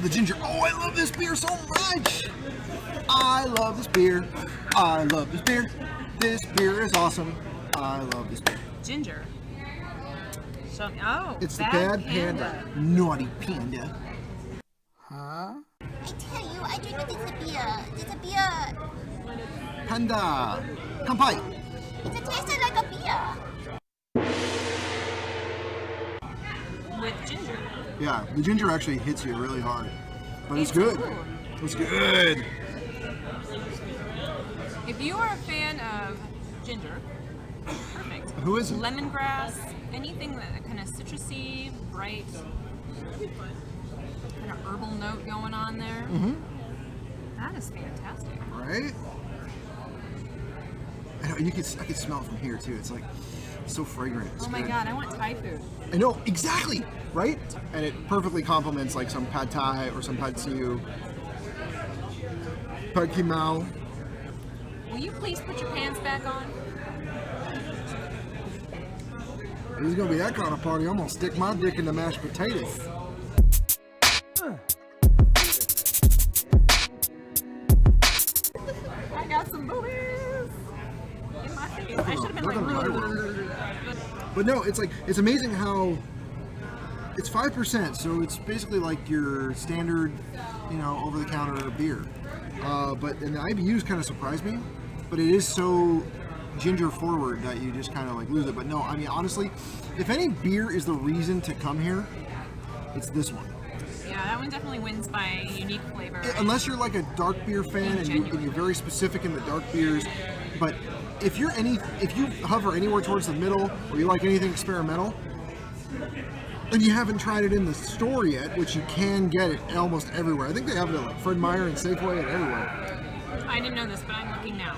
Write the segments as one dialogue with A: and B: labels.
A: The ginger. Oh, I love this beer so much. I love this beer. I love this beer. This beer is awesome. I love this beer.
B: Ginger. So,
A: it's the Bad Panda. Naughty Panda. Huh?
C: I tell you, I drink this beer. It's a beer.
A: Panda. Kampai.
C: It tastes like a beer.
B: With ginger.
A: Yeah, the ginger actually hits you really hard. But it's good. It's good.
B: If you are a fan of ginger, perfect.
A: Who is it?
B: Lemongrass, anything that kind of citrusy, bright, kind of herbal note going on there.
A: Mm-hmm.
B: That is fantastic.
A: Right? I know, I can smell it from here too. It's like so fragrant. It's
B: oh my
A: good.
B: god, I want Thai food.
A: I know, exactly, right? And it perfectly complements like some pad thai or some pad siu. Pad kimao.
B: Will you please put your pants back on?
A: It's gonna be that kind of party. I'm gonna stick my dick in the mashed potatoes.
B: I got some boobies in my face. I should have been like.
A: But no, it's like, it's amazing how it's 5%, so it's basically like your standard, over-the-counter beer. And the IBUs kind of surprised me, but it is so ginger forward that you just kind of like lose it. But no, I mean, honestly, if any beer is the reason to come here, it's this one.
B: Yeah, that one definitely wins by unique flavor.
A: Unless you're like a dark beer fan and you're very specific in the dark beers, but if you hover anywhere towards the middle or you like anything experimental and you haven't tried it in the store yet, which you can get it almost everywhere. I think they have it at like Fred Meyer and Safeway and everywhere.
B: I didn't know this, but I'm looking now.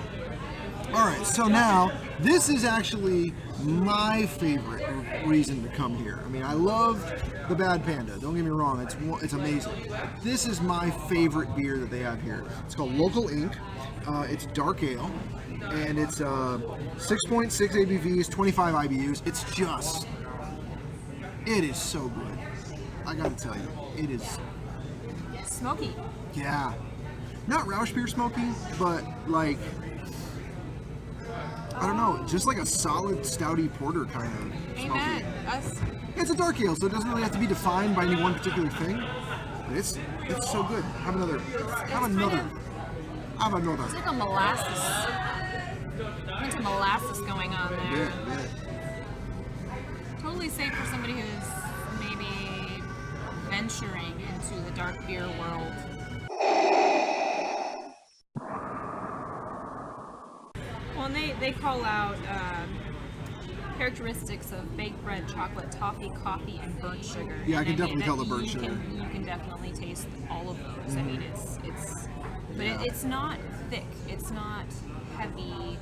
A: All right, so now this is actually my favorite reason to come here. I mean, I love the Bad Panda. Don't get me wrong, it's amazing. This is my favorite beer that they have here. It's called Local Ink. It's dark ale, and it's 6.6 ABVs, 25 IBUs. It is so good. I gotta tell you, it is
B: smoky.
A: Yeah, not Rausch beer smoky, but like, I don't know, just like a solid stouty porter kind of smoky.
B: Amen.
A: It's a dark ale, so it doesn't really have to be defined by any one particular thing. But it's so good. Have another.
B: It's like a molasses. There's some molasses going on there.
A: Yeah.
B: Totally safe for somebody who's maybe venturing into the dark beer world. Well, and they call out characteristics of baked bread, chocolate, toffee, coffee, and burnt sugar.
A: Yeah, I can definitely tell the burnt sugar.
B: You can definitely taste all of those. I mean, it's not thick. It's not heavy.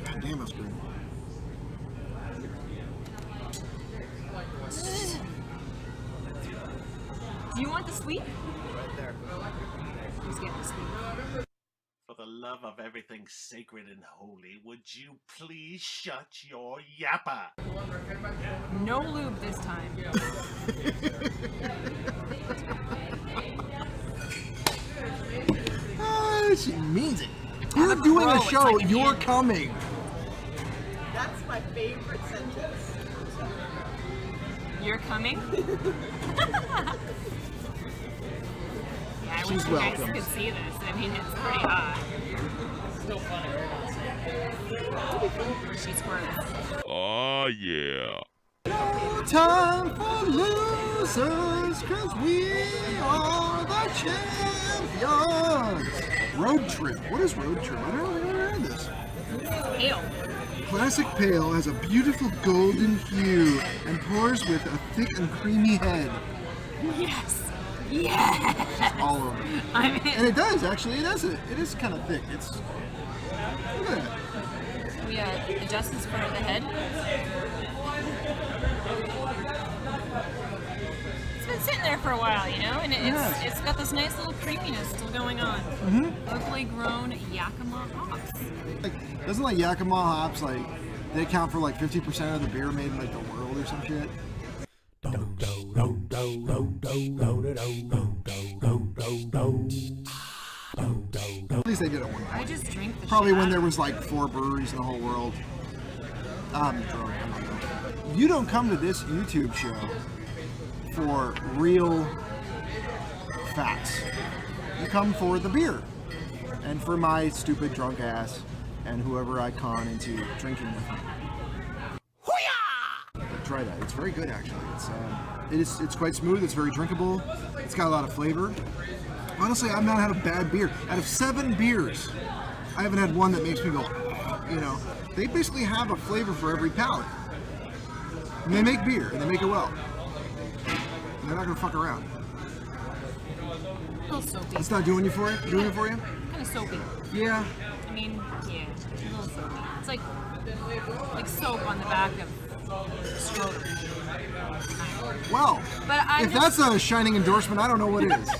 A: God damn, that's good.
B: Do you want the sweet?
D: Right there.
B: Let's get the sweet.
D: For the love of everything sacred and holy, would you please shut your yapper?
B: No lube this time.
A: She means it. We're doing a show. You're coming.
E: That's my favorite sentence.
B: You're coming? Yeah, I wish
A: She's
B: you guys
A: welcome.
B: could see this. I mean, it's pretty hot.
D: Still funny.
B: She squirts.
F: Oh, yeah.
A: No time for losers, cause we are the champions. Road trip. What is road trip? I don't think I've ever heard this.
B: Pale.
A: Classic pale has a beautiful golden hue and pours with a thick and creamy head.
B: Yes. Yeah.
A: All over.
B: I mean,
A: And it does actually. It is kind of thick. It's look at that.
B: we adjust this for the head. It's been sitting there for a while, you know, and it's got this nice little creaminess still going on. Locally grown Yakima hops.
A: Like, doesn't like Yakima hops like they account for like 50% of the beer made in like the world or some shit? At least they did it one
B: I
A: point.
B: just drink the
A: Probably
B: shit
A: when
B: out
A: there
B: of
A: was like 4 breweries in the whole world. I'm drunk. I don't know. You don't come to this YouTube show for real facts. You come for the beer and for my stupid drunk ass and whoever I con into drinking with me. Try that. It's very good actually. It's quite smooth. It's very drinkable. It's got a lot of flavor. Honestly, I've not had a bad beer. Out of 7 beers, I haven't had one that makes me go, you know. They basically have a flavor for every palate. And they make beer, and they make it well. And they're not gonna fuck around.
B: A little soapy.
A: It's not doing you for it? Doing it for you?
B: Kind of soapy.
A: Yeah.
B: I mean, yeah, a little soapy. It's like soap on the back of scrotum.
A: Well,
B: But
A: if that's a shining endorsement, I don't know what is.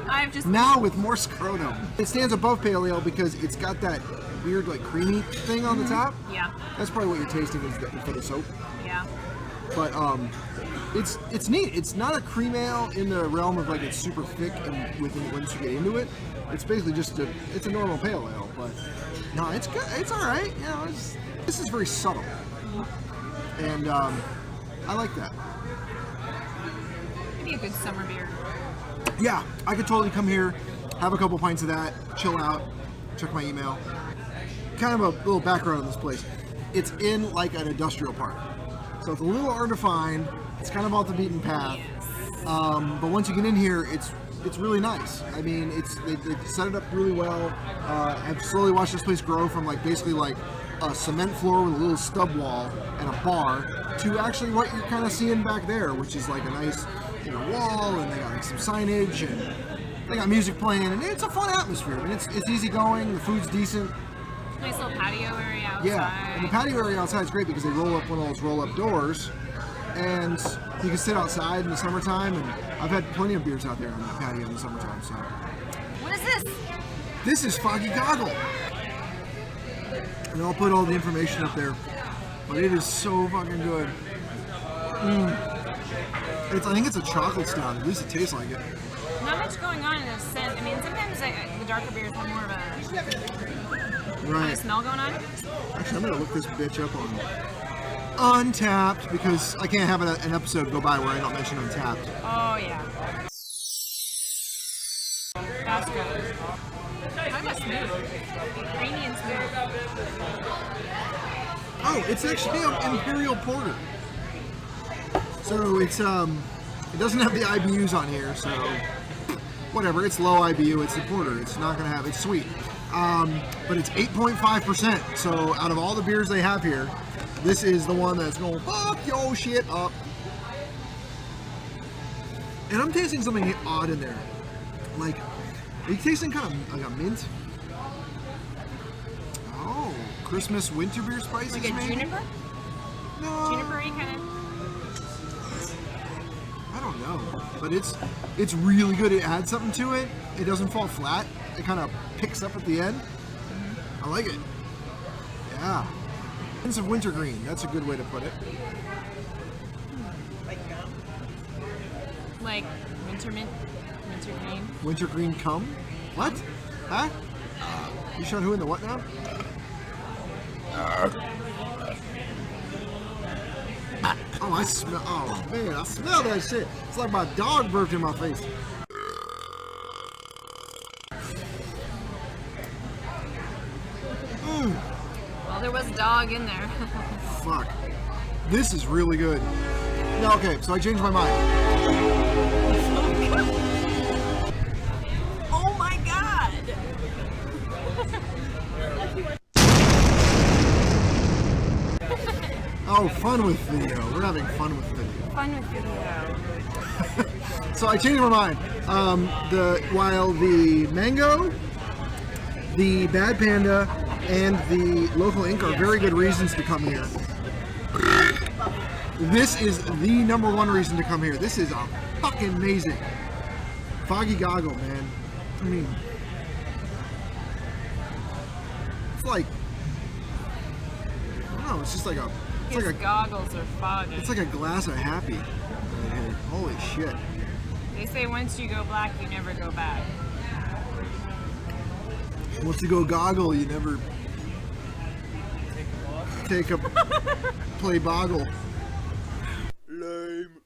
B: I've just
A: Now with more scrotum. It stands above pale ale because it's got that weird like creamy thing on the top.
B: yeah,
A: That's probably what you're tasting is for the soap.
B: yeah.
A: But it's neat. It's not a cream ale in the realm of like it's super thick and once you get into it, it's basically just it's a normal pale ale. But no, it's good. It's all right. You know, this is very subtle, and I like that.
B: Maybe a good summer beer.
A: Yeah, I could totally come here, have a couple pints of that, chill out, check my email. Kind of a little background on this place. It's in like an industrial park. So it's a little hard to find. It's kind of off the beaten path. But once you get in here, it's really nice. I mean, they set it up really well. I've slowly watched this place grow from like basically like a cement floor with a little stub wall and a bar to actually what you're kind of seeing back there, which is like a nice wall, and they got like some signage and they got music playing, and it's a fun atmosphere. I mean, it's easy going. The food's decent.
B: Nice little patio area outside.
A: Yeah, and the patio area outside is great because they roll up one of those roll-up doors, and you can sit outside in the summertime. And I've had plenty of beers out there on the patio in the summertime. So
B: What is this?
A: this is Foggy Goggle, and I'll put all the information up there. But it is so fucking good. I think it's a chocolate stout. At least it tastes like it.
B: Not much going on in a scent. I mean, sometimes the darker beers have more of a kind
A: Right.
B: of smell going on.
A: Actually, I'm gonna look this bitch up on Untapped because I can't have an episode go by where I don't mention Untapped.
B: Oh yeah. That's good. Kind of smooth. Creamy and smooth.
A: Oh, it's actually an Imperial Porter. So it's it doesn't have the IBUs on here, so whatever. It's low IBU. It's the porter. It's not gonna have. It's sweet, but it's 8.5%. So out of all the beers they have here, this is the one that's going fuck your shit up. And I'm tasting something odd in there. Like, are you tasting kind of like a mint? Oh, Christmas winter beer spices.
B: Like a
A: maybe?
B: juniper?
A: No.
B: Juniper-y kind of.
A: I don't know, but it's really good. It adds something to it. It doesn't fall flat. It kind of picks up at the end. I like it. Yeah. Hints of wintergreen. That's a good way to put it.
E: Like gum.
B: Like winter mint, wintergreen.
A: Wintergreen cum? What? Huh? You showing who in the what now? Oh, I smell. Oh man, I smell that shit. It's like my dog burped in my face.
B: Well, there was a dog in there.
A: Fuck. This is really good. No, okay, so I changed my mind.
B: Oh my god!
A: Oh, fun with video. We're having fun with video.
B: Fun with video.
A: So I changed my mind. While the mango, the Bad Panda, and the local ink are very good reasons to come here, this is the number one reason to come here. This is fucking amazing. Foggy Goggle, man. I mean, it's like, I don't know. It's just like a. It's
B: His
A: like a.
B: goggles are foggy.
A: It's like a glass of happy right here. Holy shit.
B: They say once you go black, you never go back.
A: Once you go goggle, you never take a play boggle. Lame.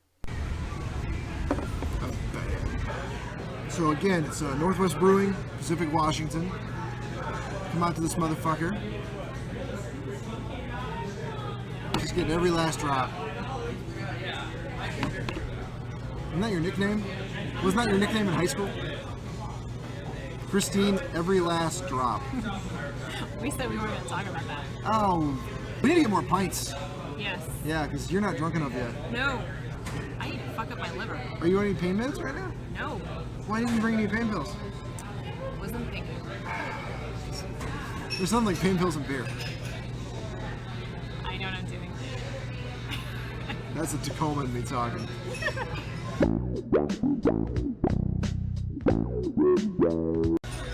A: So again, it's Northwest Brewing, Pacific, Washington. Come out to this motherfucker. Just getting every last drop. Isn't that your nickname? Wasn't that your nickname in high school? Christine, every last drop.
B: We said we weren't going to talk about that.
A: Oh, we need to get more pints.
B: Yes.
A: Yeah, because you're not drunk enough yet.
B: No. I need to fuck up my liver.
A: Are you on any pain meds right now?
B: No.
A: Why didn't you bring any pain pills?
B: Wasn't thinking.
A: There's something like pain pills and beer.
B: I know what I'm doing.
A: That's a Tacoma in me talking.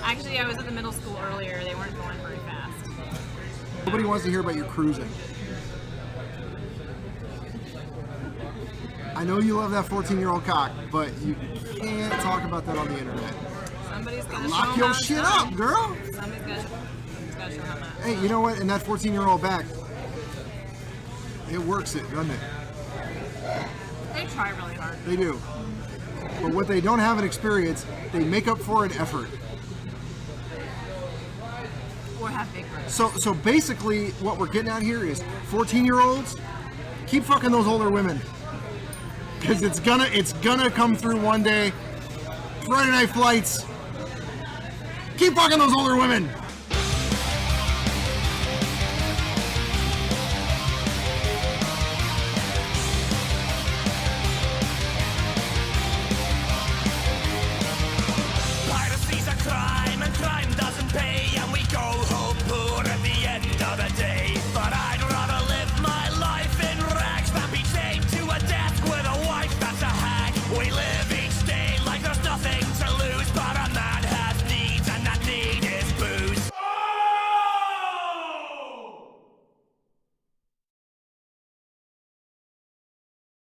B: Actually, I was at the middle school earlier. They weren't going very fast.
A: Nobody wants to hear about your cruising. I know you love that 14-year-old cock, but you can't talk about that on the internet.
B: Somebody's got to
A: Lock your shit up, girl!
B: Somebody's got to show how much.
A: Hey, you know what? In that 14-year-old back, it works it, doesn't it?
B: They try really hard.
A: They do. But what they don't have in experience, they make up for in effort.
B: Or have big breasts.
A: So basically, what we're getting at here is 14-year-olds, keep fucking those older women, because it's gonna come through one day. Friday night flights. Keep fucking those older women.